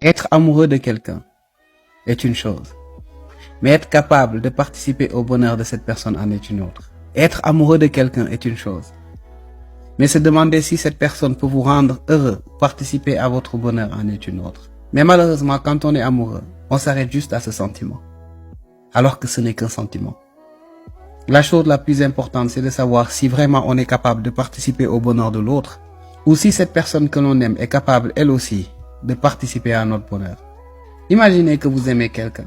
Être amoureux de quelqu'un est une chose, mais être capable de participer au bonheur de cette personne en est une autre. Être amoureux de quelqu'un est une chose, mais se demander si cette personne peut vous rendre heureux, participer à votre bonheur en est une autre. Mais malheureusement, quand on est amoureux, on s'arrête juste à ce sentiment, alors que ce n'est qu'un sentiment. La chose la plus importante, c'est de savoir si vraiment on est capable de participer au bonheur de l'autre, ou si cette personne que l'on aime est capable, elle aussi, de participer à notre bonheur. Imaginez que vous aimez quelqu'un,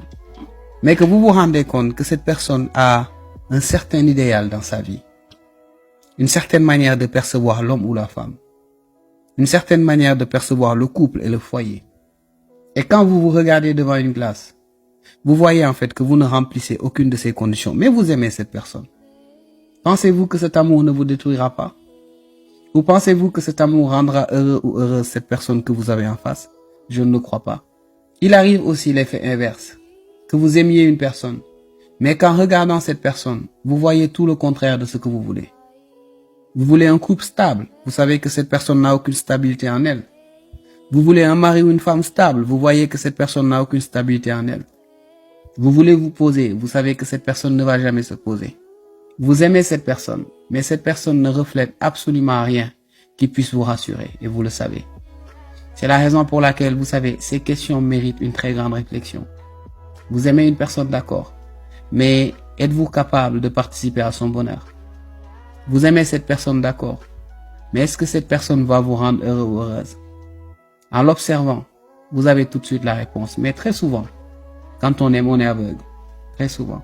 mais que vous vous rendez compte que cette personne a un certain idéal dans sa vie, une certaine manière de percevoir l'homme ou la femme, une certaine manière de percevoir le couple et le foyer. Et quand vous vous regardez devant une glace, vous voyez en fait que vous ne remplissez aucune de ces conditions, mais vous aimez cette personne. Pensez-vous que cet amour ne vous détruira pas? Ou pensez-vous que cet amour rendra heureux ou heureuse cette personne que vous avez en face? Je ne le crois pas. Il arrive aussi l'effet inverse, que vous aimiez une personne, mais qu'en regardant cette personne, vous voyez tout le contraire de ce que vous voulez. Vous voulez un couple stable, vous savez que cette personne n'a aucune stabilité en elle. Vous voulez un mari ou une femme stable, vous voyez que cette personne n'a aucune stabilité en elle. Vous voulez vous poser, vous savez que cette personne ne va jamais se poser. Vous aimez cette personne, mais cette personne ne reflète absolument rien qui puisse vous rassurer, et vous le savez. C'est la raison pour laquelle, vous savez, ces questions méritent une très grande réflexion. Vous aimez une personne, d'accord, mais êtes-vous capable de participer à son bonheur? Vous aimez cette personne, d'accord, mais est-ce que cette personne va vous rendre heureux ou heureuse? En l'observant, vous avez tout de suite la réponse, mais très souvent, quand on aime, on est aveugle. Très souvent.